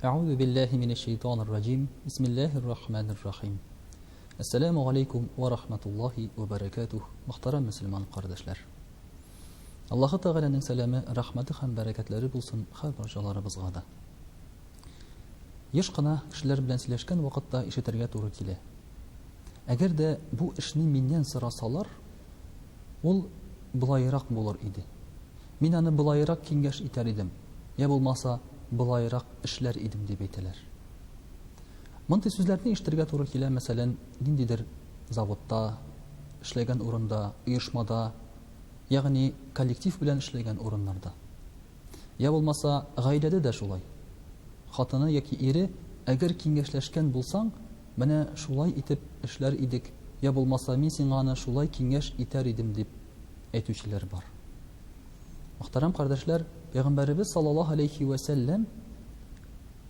أعوذ بالله من الشيطان الرجيم بسم الله الرحمن الرحيم Assalamu alaikum wa rahmatullahi wa barakatuh. Muhtaram Müslüman kardeşler. Allah Teala'nın selamı, rahmeti hem bereketleri bulsun har barchalarыбызга da. Еш кына кешеләр белән сөйләшкән вакытта ишетергә туры килә. Әгәр дә бу эшне миннән сорасалар, ул булайрак булыр иде. Мин аны булайрак киңәш итәр идем. Я булмаса, булайрак эшләр идем дип әйтәләр. Мондай сүзләрне ишетергә туры килә, мәсәлән, ниндидер заводта, эшләгән урында, оешмада, ягъни коллектив белән эшләгән урыннарда. Я булмаса, гаиләдә дә шулай. Хатыны яки ире, әгәр киңәшләшкән булсаң, менә шулай итеп эшләр идек, я булмаса, мин сиңа аны шулай киңәш итәр идем дип әйтүчеләр бар. Мөхтәрәм кардәшләр, Пәйгамбәребез саллаллаһу алейхи ва сәлләм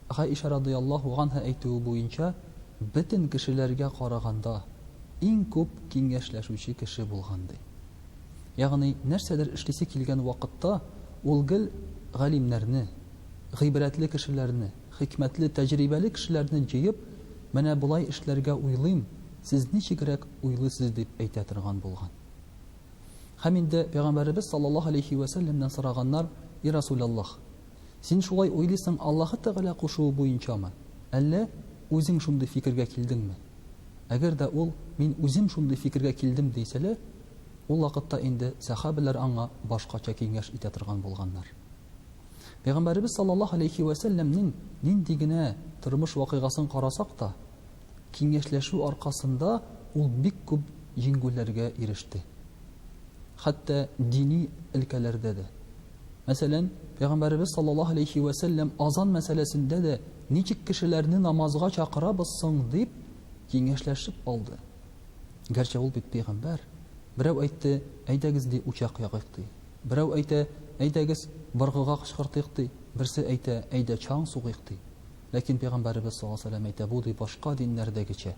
Гайша радиллаһу анха әйтүе буенча, бөтен кешеләргә караганда иң күп киңәшләшүче кеше булган ди. Ягъни нәрсәдер эшлисе килгән вакытта ул гел галимнәрне, гыйбрәтле кешеләрне, хикмәтле, тәҗрибәле кешеләрне җыеп, менә булай эшләргә уйлыйм, сез ничегрәк уйлыйсыз дип әйтә торган булган. Һәм инде Пәйгамбәребез саллаллаһу алейхи ва сәлләмнән сораганнар: "И Расулаллаһ, син шулай уйлыйсың Аллаһ Тәгалә кушуы буенчамы? Әллә үзең шундый фикергә килдеңме?" Әгәр дә ул мин үзем шундый фикергә килдем дисәләр, ул вакытта инде сахабалар аңа башкача киңәш итә торган булганнар. Пәйгамбәребез саллаллаһу алейхи ва сәлләмнең нинди генә тормыш вакыйгасын карасак та, киңәшләшү аркасында ул бик күп җиңгүләргә иреште. Хәтта дини өлкәләрдә дә. Мәсәлән, Пәйгамбәребез саллаллаһу алейхи ва сәлләм азан мәсьәләсендә дә ничек кешеләрне намазга чакырабыз соң дип киңәшләшеп алды. Гәрчә ул бит пәйгамбәр. Берәү әйтте: "Әйдәгез ди учак ягыйк" ди. Берәү әйтә: "Әйдәгез быргыга кычкыртыйк" ди. Берсе әйтә: "Әйдә чаң сугыйк" ди. Ләкин Пәйгамбәребез саллаллаһу алейхи ва сәлләм әйтә: "Бу ди башка диннәрдәгечә."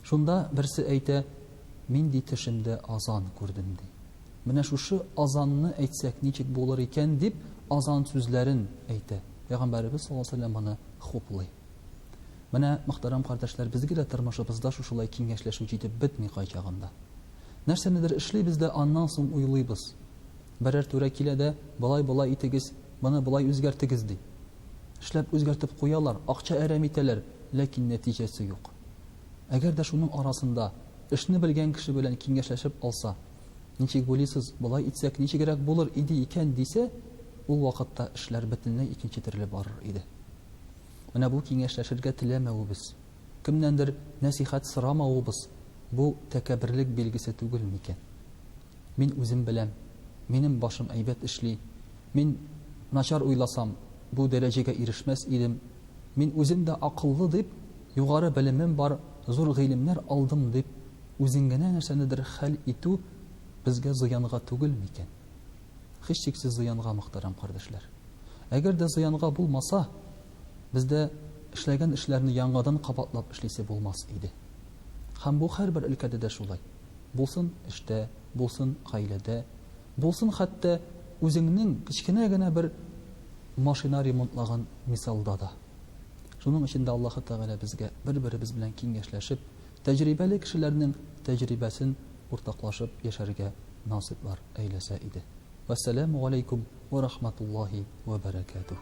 Шунда берсе әйтә: "Мин ди төшемдә азан күрдем" ди. Менә шушы азанны әйтсәк ничек булыр икән дип азан сүзләрен әйтә. Пәйгамбәребез саллаллаһу алейхи ва сәлләм аны хуплый. Менә мөхтәрәм кардәшләр, безгә дә тормышыбызда шушылай киңәшләшү җитеп бетми кайчагында. Нәрсәнедер эшлибез дә аннан соң уйлыйбыз. Берәр туры килә дә, "Булай итегез, моны булай үзгәртегез" ди. Эшләп үзгәртеп куялар, акча әрәм итәләр, ләкин нәтиҗәсе юк. Әгәр дә шуның арасында эшне белгән кеше белән киңәшләшеп алса, ничек булыйсыз, булай итсәк ничегрәк булыр иде икән дисә, ул вакытта эшләр бөтенләй икенче төрле барыр иде. Менә бу киңәшләшергә теләмәвебез, кемнәндер нәсихәт сорамавыбыз, бу тәкәбберлек билгесе түгел микән? Мин үзем беләм, минем башым әйбәт эшли, мин начар уйласам, бу дәрәҗәгә ирешмәс идем, мин үзем дә акыллы дип, югары белемем бар, зур гыйлемнәр алдым дип, үзең генә нәрсәнедер хәл итү безгә зыянга түгел микән? Һичшиксез зыянга, мөхтәрәм кардәшләр. Әгәр дә зыянга булмаса, бездә эшләгән эшләрне яңадан кабатлап эшлисе булмас иде. Һәм бу һәрбер өлкәдә дә шулай. Булсын эштә, булсын гаиләдә, булсын хәтта үзеңнең кичкенә генә бер машина ремонтлаган мисалда да. Шуның өчен дә Аллаһ Тәгалә безгә бер-беребез белән киңәшләшеп, тәҗрибәле кешеләрнең тәҗрибәсен уртаклашып яшәргә насыйплар әйләсә иде. Вассаламу алейкум ва рахматуллаһи ва баракатуһ.